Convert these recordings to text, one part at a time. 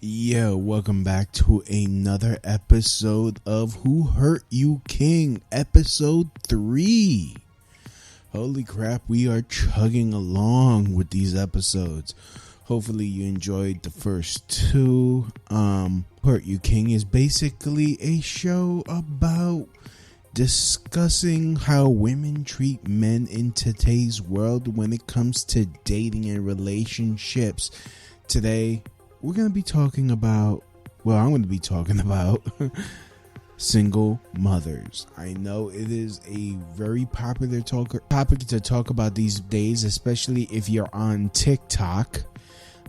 Yo, welcome back to another episode of Who Hurt You King, episode 3. Holy crap, we are chugging along with these episodes. Hopefully you enjoyed the first two. Hurt You King is basically a show about discussing how women treat men in today's world when it comes to dating and relationships. Today, we're going to be talking about, I'm going to be talking about single mothers. I know it is a very popular topic to talk about these days, especially if you're on TikTok.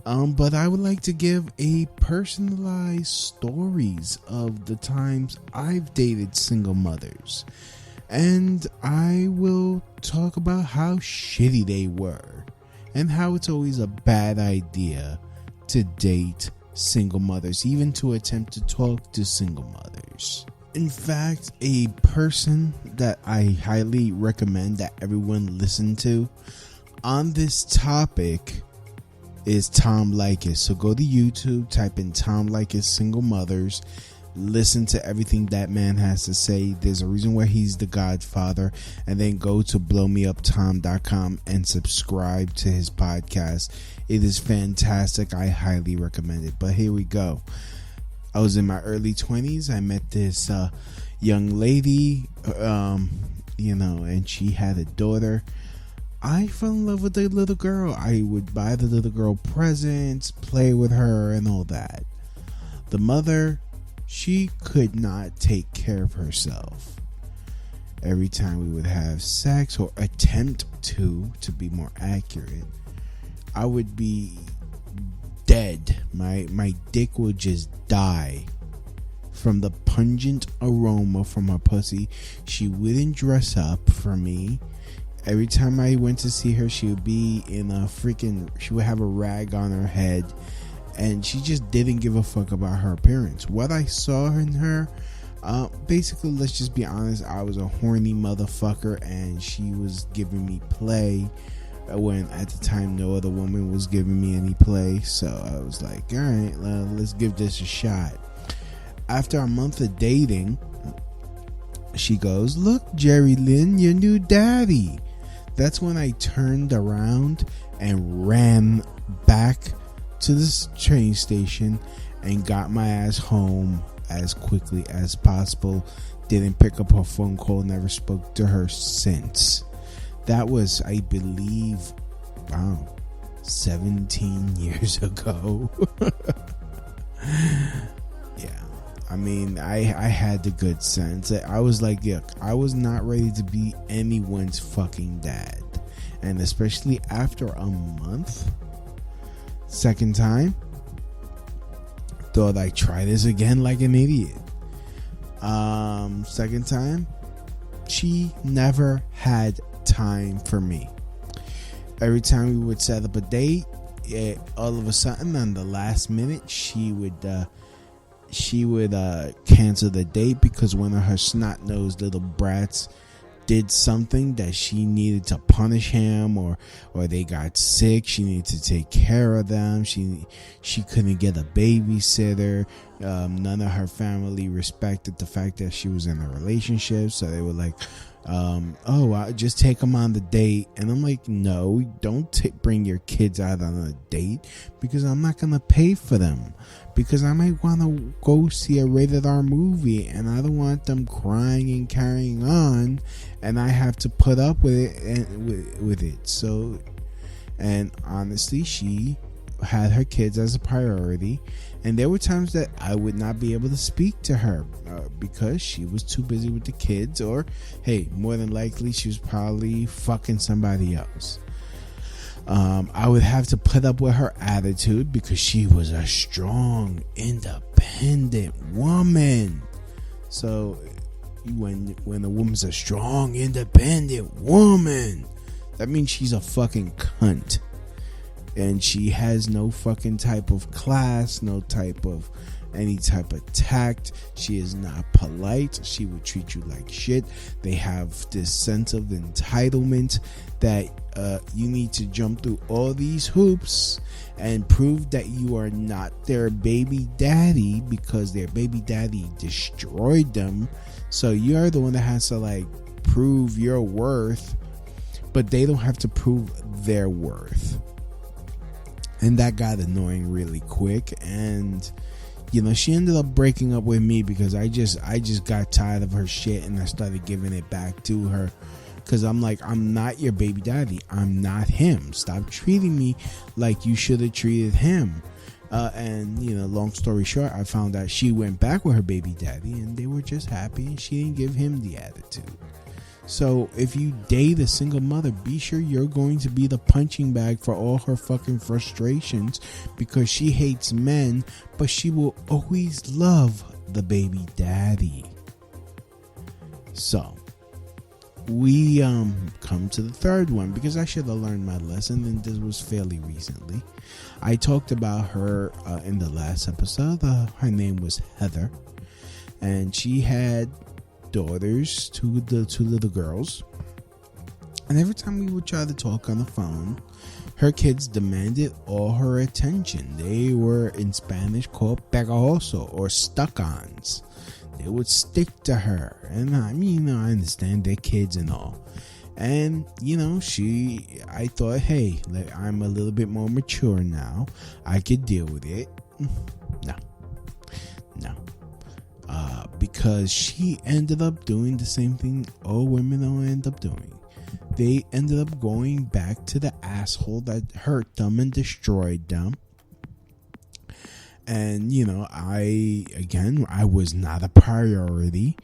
But I would like to give a personalized stories of the times I've dated single mothers. And I will talk about how shitty they were and how it's always a bad idea to date single mothers, even to attempt to talk to single mothers. In fact, a person that I highly recommend that everyone listen to on this topic is tomleykis. So go to YouTube, type in tomleykis single mothers, listen to everything that man has to say. There's a reason why he's the godfather. And then go to blowmeuptom.com and subscribe to his podcast. It is fantastic. I highly recommend it. But here we go. I was in my early 20s. I met this young lady, and she had a daughter. I fell in love with the little girl. I would buy the little girl presents, play with her, and all that. The mother, she could not take care of herself. Every time we would have sex, or attempt to be more accurate, I would be dead. My dick would just die from the pungent aroma from her pussy. She wouldn't dress up for me. Every time I went to see her, she would be she would have a rag on her head. And she just didn't give a fuck about her appearance. What I saw in her, basically, let's just be honest, I was a horny motherfucker, and she was giving me play when at the time no other woman was giving me any play. So I was like, all right, let's give this a shot. After a month of dating, she goes, "Look, Jerry Lynn, your new daddy." That's when I turned around and ran back to this train station and got my ass home as quickly as possible. Didn't pick up her phone call, never spoke to her since. That was, I believe, 17 years ago. Yeah, I mean, I had the good sense. I was like, look, I was not ready to be anyone's fucking dad. And especially after a month. Second time, thought I'd try this again like an idiot. Second time, she never had time for me. Every time we would set up a date, all of a sudden on the last minute, she would cancel the date because one of her snot-nosed little brats did something that she needed to punish him, or they got sick. She needed to take care of them. She couldn't get a babysitter. None of her family respected the fact that she was in a relationship, so they were like, I'll just take them on the date. And I'm like, no, don't bring your kids out on a date, because I'm not gonna pay for them, because I might want to go see a rated R movie and I don't want them crying and carrying on, and I have to put up with it and with it. So, and honestly, she had her kids as a priority, and there were times that I would not be able to speak to her because she was too busy with the kids, or hey, more than likely she was probably fucking somebody else. I would have to put up with her attitude because she was a strong, independent woman. So when a woman's a strong, independent woman, that means she's a fucking cunt. And she has no fucking type of class, no type of any type of tact. She is not polite. She would treat you like shit. They have this sense of entitlement that you need to jump through all these hoops and prove that you are not their baby daddy because their baby daddy destroyed them. So you're the one that has to like prove your worth, but they don't have to prove their worth. And that got annoying really quick. And you know, she ended up breaking up with me because I just got tired of her shit, and I started giving it back to her. Because I'm like, I'm not your baby daddy. I'm not him. Stop treating me like you should have treated him. And, you know, long story short, I found out she went back with her baby daddy and they were just happy and she didn't give him the attitude. So if you date a single mother, be sure you're going to be the punching bag for all her fucking frustrations, because she hates men, but she will always love the baby daddy. So we come to the third one, because I should have learned my lesson, and this was fairly recently. I talked about her in the last episode. Her name was Heather, and she had daughters, two little girls, and every time we would try to talk on the phone, her kids demanded all her attention. They were in Spanish called pegajoso, or stuck-ons. They would stick to her, and I mean, I understand they're kids and all. And you know, I thought, hey, I'm a little bit more mature now, I could deal with it. No, because she ended up doing the same thing all women will end up doing. They ended up going back to the asshole that hurt them and destroyed them. And you know, I was not a priority.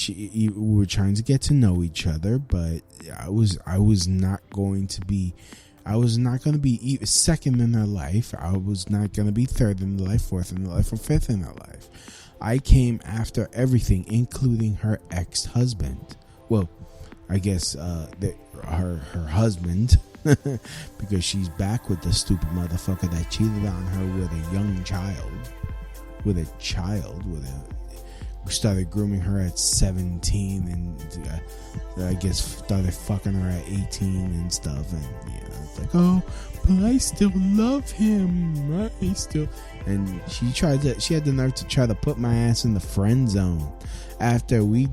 We were trying to get to know each other, but I was not going to be second in her life. I was not going to be third in her life, fourth in her life, or fifth in her life. I came after everything, including her ex-husband. Well, I guess her husband, because she's back with the stupid motherfucker that cheated on her with a young child. We started grooming her at 17, and I guess started fucking her at 18 and stuff. And you know, it's like, oh, but I still love him. And she had the nerve to try to put my ass in the friend zone after we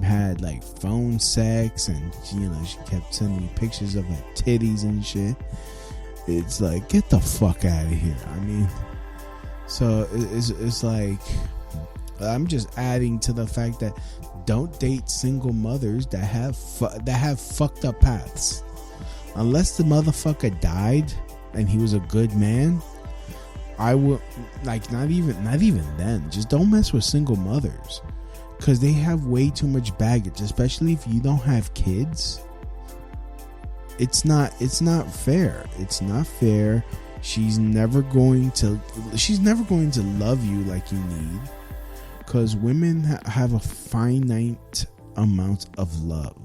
had like phone sex, and you know, she kept sending me pictures of her titties and shit. It's like, get the fuck out of here. I mean, so it's like, I'm just adding to the fact that don't date single mothers that have fucked up paths. Unless the motherfucker died and he was a good man, I would like not even then. Just don't mess with single mothers, because they have way too much baggage, especially if you don't have kids. It's not fair. It's not fair. She's never going to love you like you need, because women have a finite amount of love,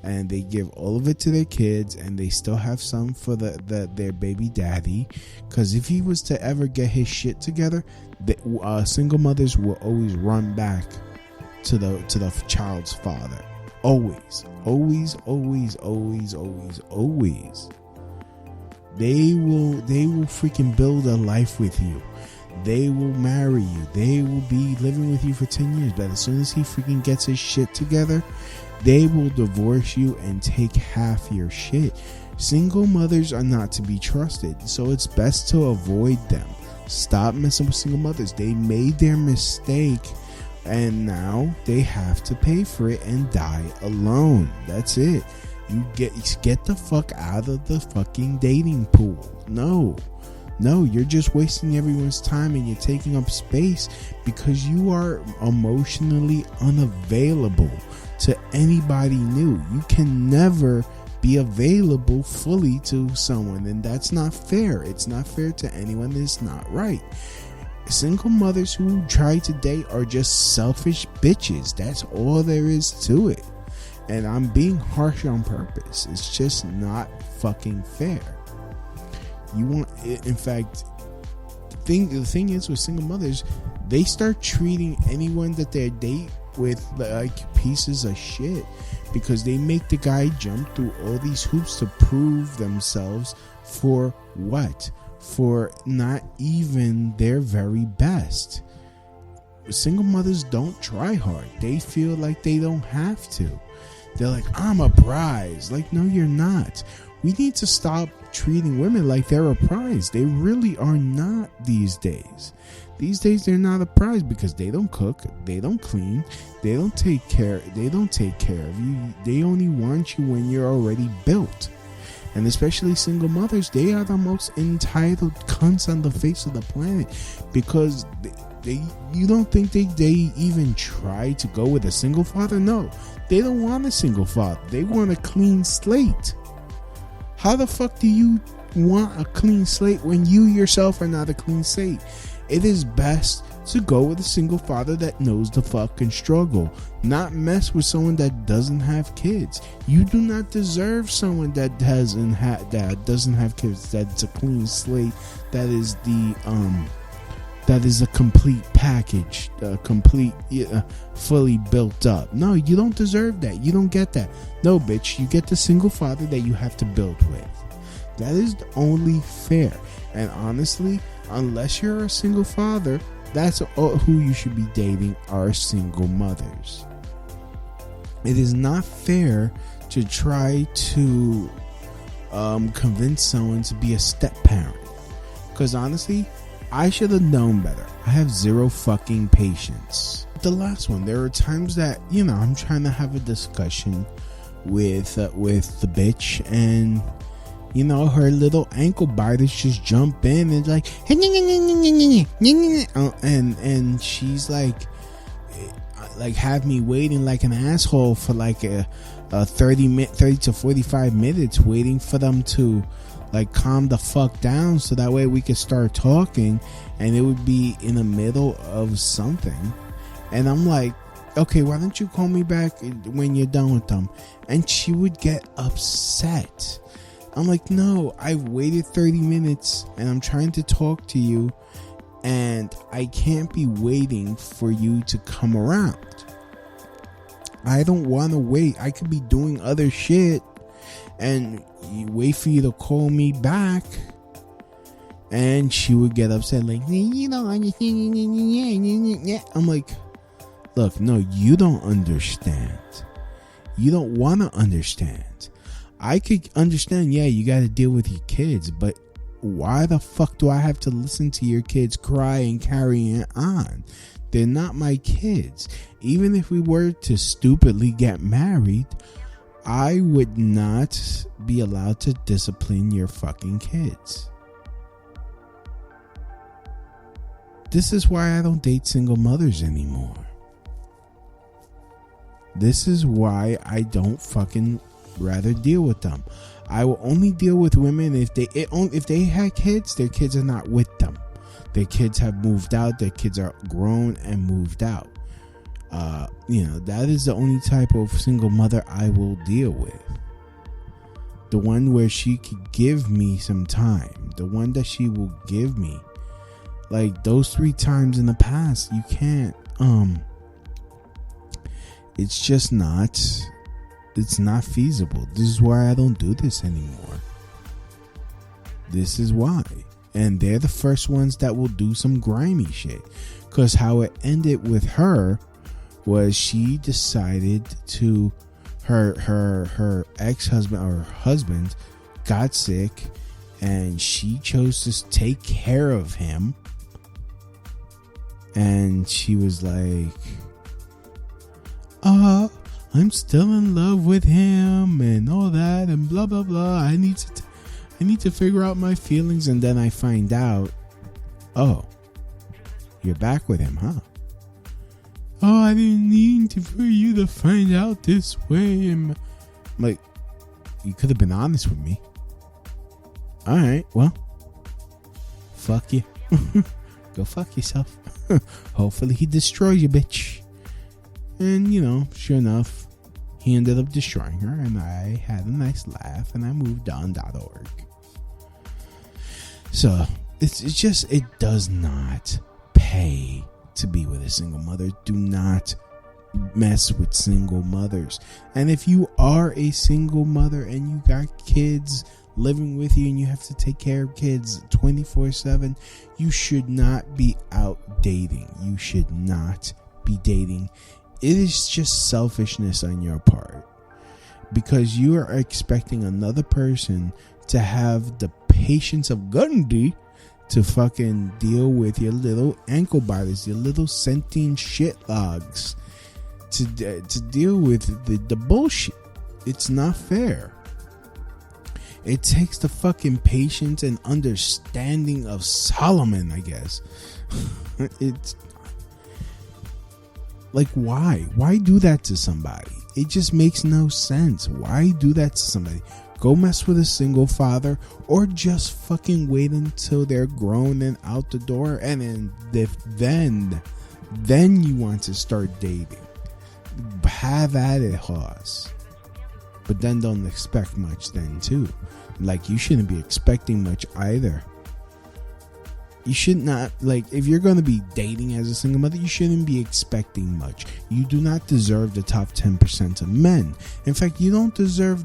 and they give all of it to their kids, and they still have some for their baby daddy. Because if he was to ever get his shit together, single mothers will always run back to the child's father. Always. They will freaking build a life with you. They will marry you. They will be living with you for 10 years. But as soon as he freaking gets his shit together, they will divorce you and take half your shit. Single mothers are not to be trusted, so it's best to avoid them. Stop messing with single mothers. They made their mistake, and now they have to pay for it and die alone. That's it. You get the fuck out of the fucking dating pool. No, you're just wasting everyone's time, and you're taking up space because you are emotionally unavailable to anybody new. You can never be available fully to someone, and that's not fair. It's not fair to anyone. It's not right. Single mothers who try to date are just selfish bitches. That's all there is to it. And I'm being harsh on purpose. It's just not fucking fair. In fact, the thing is with single mothers, they start treating anyone that they date with like pieces of shit, because they make the guy jump through all these hoops to prove themselves for what? For not even their very best. Single mothers don't try hard. They feel like they don't have to. They're like, I'm a prize. Like, no, you're not. We need to stop treating women like they're a prize. They really are not these days. These days they're not a prize, because they don't cook, they don't clean, they don't take care of you. They only want you when you're already built. And especially single mothers, they are the most entitled cunts on the face of the planet, because you don't think they even try to go with a single father? No, they don't want a single father. They want a clean slate. How the fuck do you want a clean slate when you yourself are not a clean slate? It is best to go with a single father that knows the fucking struggle, not mess with someone that doesn't have kids. You do not deserve someone that doesn't have kids. That's a clean slate. That is a complete package, fully built up. No, you don't deserve that. You don't get that. No, bitch, you get the single father that you have to build with. That is only fair. And honestly, unless you're a single father, that's who you should be dating, are single mothers. It is not fair to try to convince someone to be a step parent, because honestly, I should have known better. I have zero fucking patience. The last one, there are times that, I'm trying to have a discussion with the bitch, and her little ankle biters just jump in and like, and she's like have me waiting like an asshole for like a 30 to 45 minutes, waiting for them to like calm the fuck down, so that way we could start talking, and it would be in the middle of something. And I'm like, okay, why don't you call me back when you're done with them? And she would get upset. I'm like, no, I've waited 30 minutes and I'm trying to talk to you, and I can't be waiting for you to come around. I don't want to wait. I could be doing other shit and wait for you to call me back. And she would get upset like, you don't understand. I'm like, look, no, you don't understand. You don't want to understand. I could understand, yeah, you got to deal with your kids, but why the fuck do I have to listen to your kids cry and carry it on? They're not my kids. Even if we were to stupidly get married, I would not be allowed to discipline your fucking kids. This is why I don't date single mothers anymore. This is why I don't fucking rather deal with them. I will only deal with women if they had kids, their kids are not with them. Their kids have moved out, their kids are grown and moved out. That is the only type of single mother I will deal with. The one where she could give me some time. The one that she will give me. Like those 3 times in the past, you can't. It's just not. It's not feasible. This is why I don't do this anymore. This is why. And they're the first ones that will do some grimy shit. Because how it ended with her was she decided to, her ex-husband or her husband got sick, and she chose to take care of him. And she was like, I'm still in love with him and all that and blah blah blah. I need to figure out my feelings. And then I find out, oh, you're back with him, huh? Oh, I didn't need for you to find out this way. I'm like, you could have been honest with me. All right, well, fuck you. Go fuck yourself. Hopefully he destroys you, bitch. And, sure enough, he ended up destroying her, and I had a nice laugh, and I moved on.org. So, it does not pay to be with a single mother. Do not mess with single mothers. And if you are a single mother and you got kids living with you and you have to take care of kids 24/7, you should not be out dating. You should not be dating. It is just selfishness on your part, because you are expecting another person to have the patience of Gandhi to fucking deal with your little ankle biters, your little sentient shit logs, to deal with the bullshit. It's not fair. It takes the fucking patience and understanding of Solomon, I guess. It's like, why do that to somebody? It just makes no sense. Why do that to somebody? Go mess with a single father, or just fucking wait until they're grown and out the door, and then you want to start dating. Have at it, Hoss. But then don't expect much then too. Like, you shouldn't be expecting much either. You should not, like, if you're going to be dating as a single mother, you shouldn't be expecting much. You do not deserve the top 10% of men. In fact, you don't deserve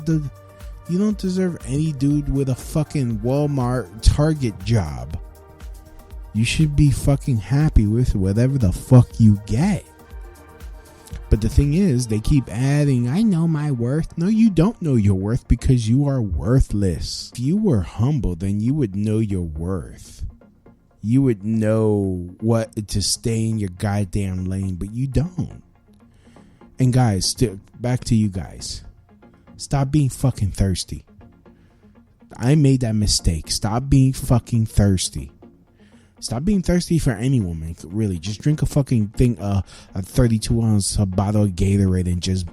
any dude with a fucking Walmart Target job. You should be fucking happy with whatever the fuck you get. But the thing is, they keep adding, I know my worth. No, you don't know your worth, because you are worthless. If you were humble, then you would know your worth. You would know what to stay in your goddamn lane, but you don't. And guys, back to you guys. Stop being fucking thirsty. I made that mistake. Stop being fucking thirsty. Stop being thirsty for any woman, really. Just drink a fucking thing, a 32-ounce bottle of Gatorade, and just,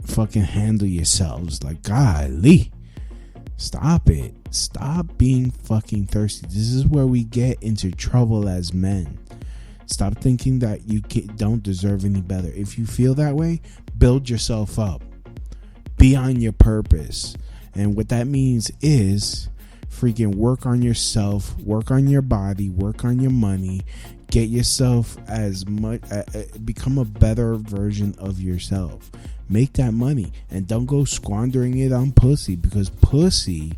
fucking handle yourselves. Like, golly. Stop it. Stop being fucking thirsty. This is where we get into trouble as men. Stop thinking that you don't deserve any better. If you feel that way, build yourself up. Be on your purpose. And what that means is freaking work on yourself, work on your body, work on your money, get yourself become a better version of yourself. Make that money, and don't go squandering it on pussy, because pussy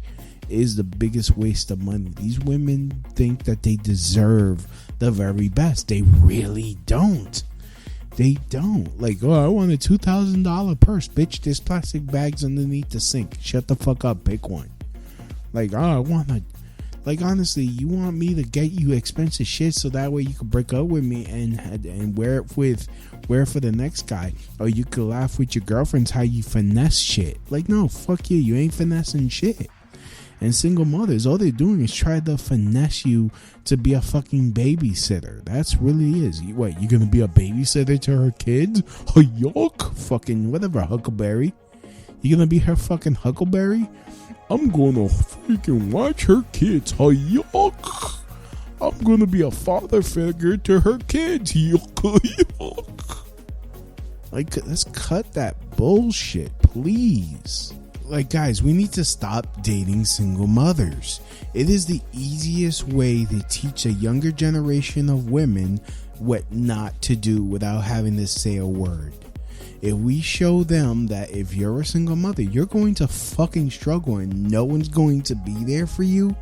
is the biggest waste of money. These women think that they deserve the very best. They really don't. They don't. Like, oh, I want a $2,000 purse. Bitch, there's plastic bags underneath the sink. Shut the fuck up. Pick one. Like, oh, I want a... Like, honestly, you want me to get you expensive shit so that way you can break up with me and wear it for the next guy. Or you could laugh with your girlfriends how you finesse shit. Like, no, fuck you. You ain't finessing shit. And single mothers, all they're doing is try to finesse you to be a fucking babysitter. That's really is. What, you gonna be a babysitter to her kids? Oh, yuck. Fucking whatever, Huckleberry. You gonna be her fucking Huckleberry? I'm gonna freaking watch her kids. Oh, yuck. I'm gonna be a father figure to her kids. Yuck, yuck. Like, let's cut that bullshit, please. Like, guys, we need to stop dating single mothers. It is the easiest way to teach a younger generation of women what not to do without having to say a word. If we show them that if you're a single mother, you're going to fucking struggle and no one's going to be there for you,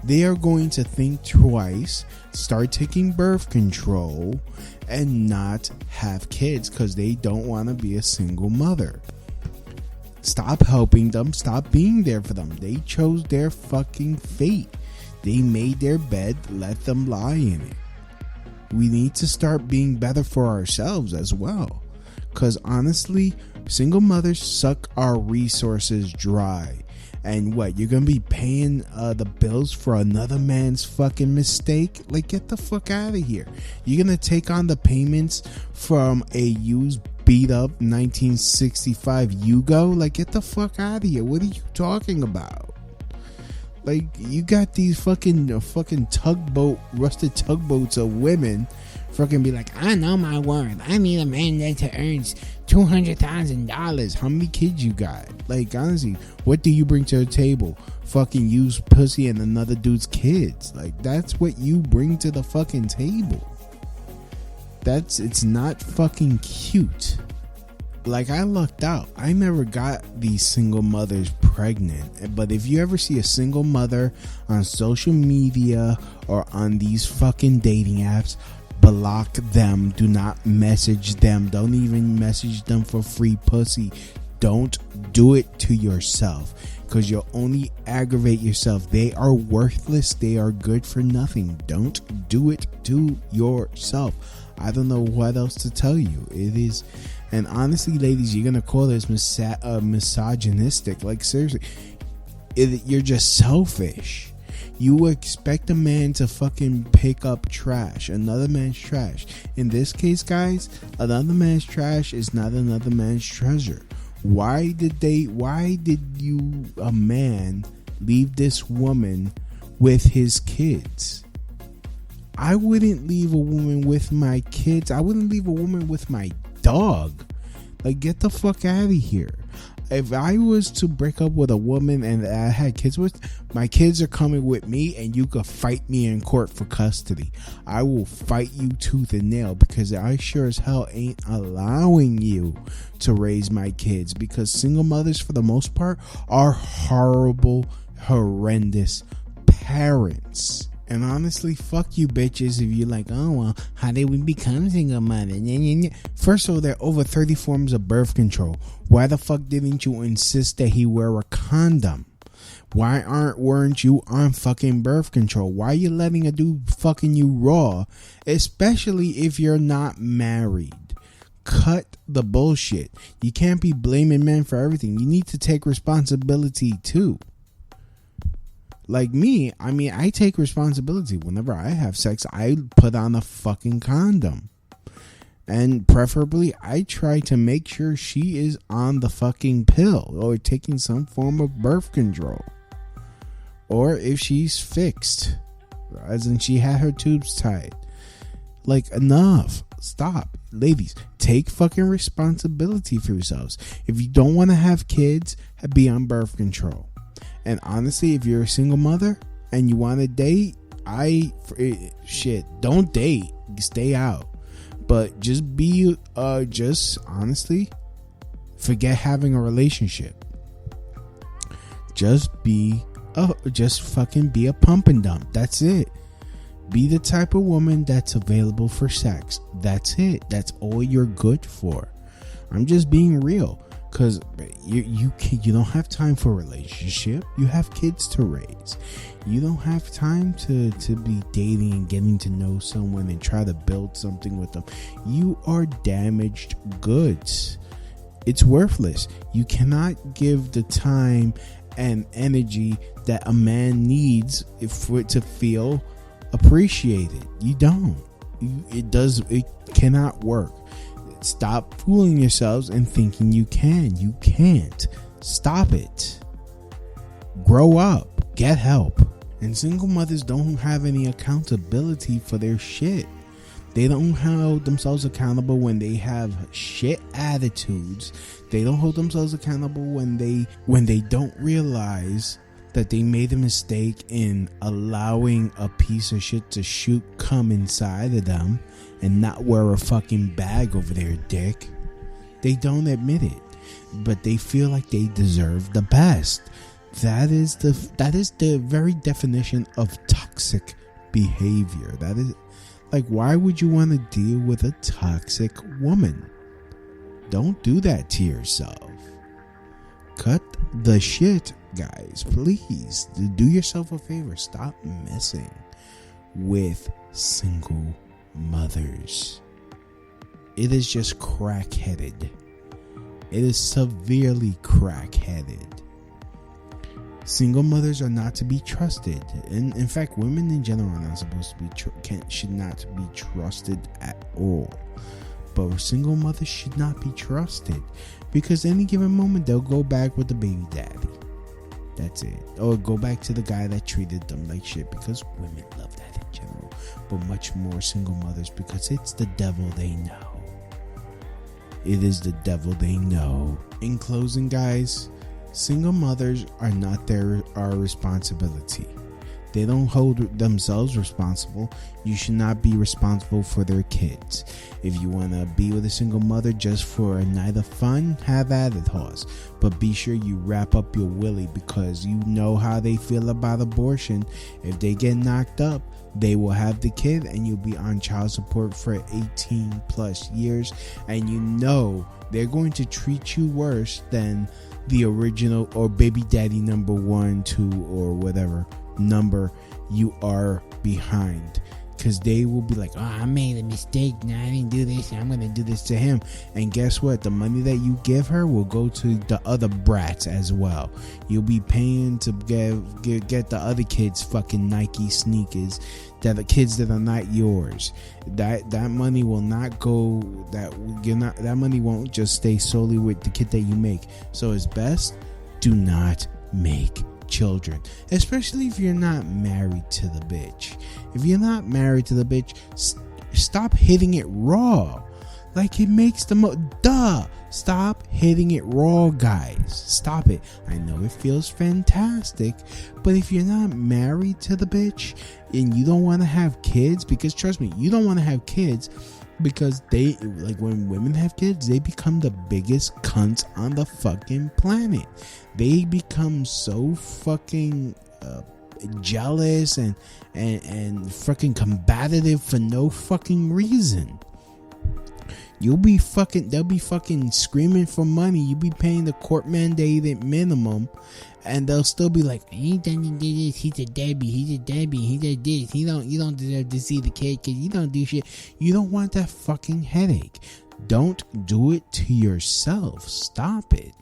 they are going to think twice, start taking birth control, and not have kids because they don't want to be a single mother. Stop helping them. Stop being there for them. They chose their fucking fate. They made their bed. Let them lie in it. We need to start being better for ourselves as well. Because honestly, single mothers suck our resources dry. And what, you're going to be paying the bills for another man's fucking mistake? Like, get the fuck out of here. You're going to take on the payments from a used beat up 1965 Yugo? Like, get the fuck out of here. What are you talking about? Like, you got these fucking rusted tugboats of women fucking be like, I know my worth. I need a man that earns $200,000. How many kids you got? Like, honestly, what do you bring to the table? fucking use pussy and another dude's kids. Like, that's what you bring to the fucking table. It's not fucking cute. Like, I lucked out. I never got these single mothers pregnant. But if you ever see a single mother on social media or on these fucking dating apps, block them. Do not message them. Don't even message them for free pussy. Don't do it to yourself, because you'll only aggravate yourself. They are worthless. They are good for nothing. Don't do it to yourself. I don't know what else to tell you. It is, and honestly, ladies, you're gonna call this misogynistic. Like, seriously, you're just selfish. You expect a man to fucking pick up trash, another man's trash. In this case, guys, another man's trash is not another man's treasure. Why did you, a man, leave this woman with his kids? I wouldn't leave a woman with my kids. I wouldn't leave a woman with my dog. Like, get the fuck out of here. If I was to break up with a woman and I had kids with, my kids are coming with me, and you could fight me in court for custody. I will fight you tooth and nail, because I sure as hell ain't allowing you to raise my kids, because single mothers, for the most part, are horrible, horrendous parents. And honestly, fuck you bitches if you're like, oh, well, how did we become single mothers? First of all, there are over 30 forms of birth control. Why the fuck didn't you insist that he wear a condom? Why weren't you on fucking birth control? Why are you letting a dude fucking you raw? Especially if you're not married. Cut the bullshit. You can't be blaming men for everything. You need to take responsibility too. Like me, I mean, I take responsibility. Whenever I have sex, I put on a fucking condom. And preferably, I try to make sure she is on the fucking pill or taking some form of birth control. Or if she's fixed, as in she had her tubes tied. Like, enough. Stop. Ladies, take fucking responsibility for yourselves. If you don't want to have kids, be on birth control. And honestly, if you're a single mother and you want to date, don't date. Stay out. But just honestly, forget having a relationship. Just fucking be a pump and dump. That's it. Be the type of woman that's available for sex. That's it. That's all you're good for. I'm just being real. Because you don't have time for a relationship. You have kids to raise. You don't have time to be dating and getting to know someone and try to build something with them. You are damaged goods. It's worthless. You cannot give the time and energy that a man needs for it to feel appreciated. You don't. It cannot work. Stop fooling yourselves and thinking you can. You can't. Stop it. Grow up. Get help. And single mothers don't have any accountability for their shit. They don't hold themselves accountable when they have shit attitudes. They don't hold themselves accountable when they don't realize that they made a mistake in allowing a piece of shit to shoot cum inside of them and not wear a fucking bag over their dick. They don't admit it, but they feel like they deserve the best. That is the very definition of toxic behavior. That is, like, why would you want to deal with a toxic woman? Don't do that to yourself. Cut the shit, guys. Please do yourself a favor. Stop messing with single mothers. It is just crackheaded. It is severely crackheaded. Single mothers are not to be trusted. And in fact, women in general are not supposed to be should not be trusted at all. But single mothers should not be trusted, because any given moment they'll go back with the baby daddy. That's it. Or go back to the guy that treated them like shit, because women love that in general. But much more single mothers, because it's the devil they know. It is the devil they know. In closing, guys, Single mothers are not our responsibility. They don't hold themselves responsible. You should not be responsible for their kids. If you want to be with a single mother just for a night of fun, have at it, horse. But be sure you wrap up your willy, because you know how they feel about abortion. If they get knocked up, they will have the kid and you'll be on child support for 18 plus years. And you know they're going to treat you worse than the original or baby daddy number 1, 2, or whatever number you are behind, because they will be like, oh, I made a mistake, now I didn't do this, I'm gonna do this to him. And guess what? The money that you give her will go to the other brats as well. You'll be paying to get the other kids fucking Nike sneakers, that the kids that are not yours. That money will not go, that money won't just stay solely with the kid that you make. So it's best, do not make children, especially if you're not married to the bitch. If you're not married to the bitch, stop hitting it raw. Like, it makes the stop hitting it raw, guys. Stop it. I know it feels fantastic, but if you're not married to the bitch and you don't want to have kids, because trust me, you don't want to have kids, because they, like, when women have kids, they become the biggest cunts on the fucking planet. They become so fucking jealous and fucking combative for no fucking reason. They'll be fucking screaming for money. You'll be paying the court mandated minimum, and they'll still be like, he doesn't do this, he's a deadbeat, he does this, you don't deserve to see the kid because you don't do shit. You don't want that fucking headache. Don't do it to yourself. Stop it.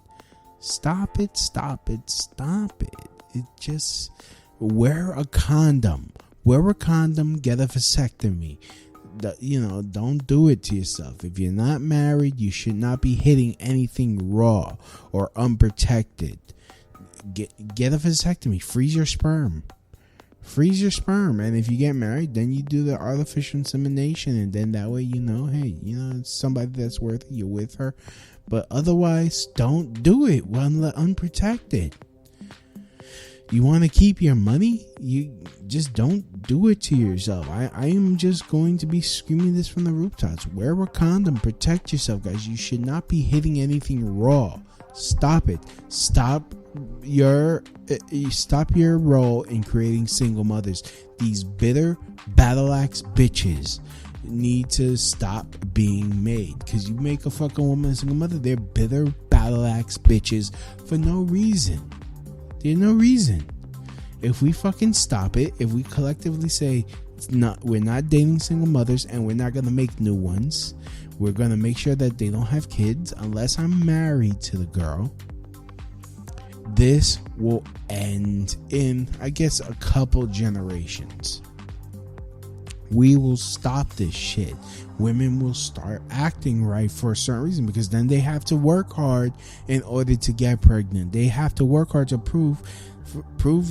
It just, wear a condom, get a vasectomy. Don't do it to yourself. If you're not married, you should not be hitting anything raw or unprotected. Get a vasectomy. Freeze your sperm. And if you get married, then you do the artificial insemination, and then that way it's somebody that's worth it. You're with her. But otherwise, don't do it when unprotected. You want to keep your money? You just don't do it to yourself. I am just going to be screaming this from the rooftops. Wear a condom. Protect yourself, guys. You should not be hitting anything raw. Stop it. Stop your role in creating single mothers. These bitter battle axe bitches need to stop being made, because you make a fucking woman a single mother, they're bitter battle axe bitches for no reason. There's no reason. If we fucking stop it, if we collectively say we're not dating single mothers and we're not gonna make new ones, we're gonna make sure that they don't have kids unless I'm married to the girl. This will end in, I guess, a couple generations. We will stop this shit. Women will start acting right for a certain reason, because then they have to work hard in order to get pregnant. They have to work hard to prove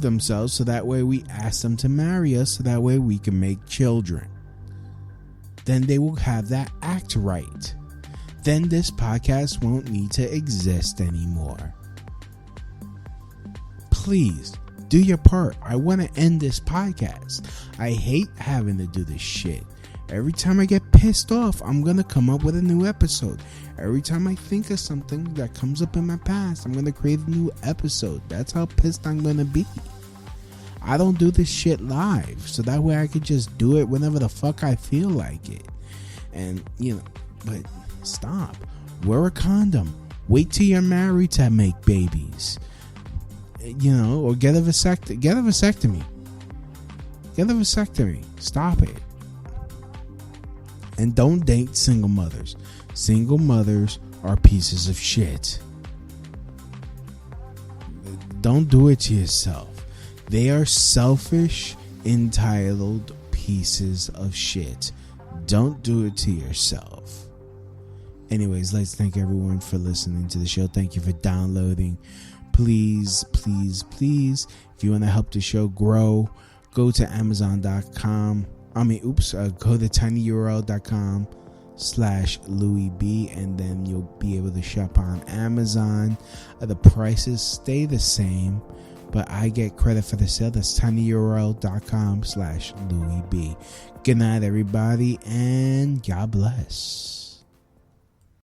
themselves, so that way we ask them to marry us, so that way we can make children. Then they will have that act right. Then this podcast won't need to exist anymore. Please do your part. I want to end this podcast. I hate having to do this shit. Every time I get pissed off, I'm going to come up with a new episode. Every time I think of something that comes up in my past, I'm going to create a new episode. That's how pissed I'm going to be. I don't do this shit live, so that way I could just do it whenever the fuck I feel like it. And, but stop. Wear a condom. Wait till you're married to make babies. Or get a vasectomy. Get a vasectomy. Stop it. And don't date single mothers. Single mothers are pieces of shit. Don't do it to yourself. They are selfish, entitled pieces of shit. Don't do it to yourself. Anyways, let's thank everyone for listening to the show. Thank you for downloading. Please, if you want to help the show grow, go to Amazon.com. Go to tinyurl.com Louis B, and then you'll be able to shop on Amazon. The prices stay the same, but I get credit for the sale. That's tinyurl.com/Louis B. Good night, everybody, and God bless.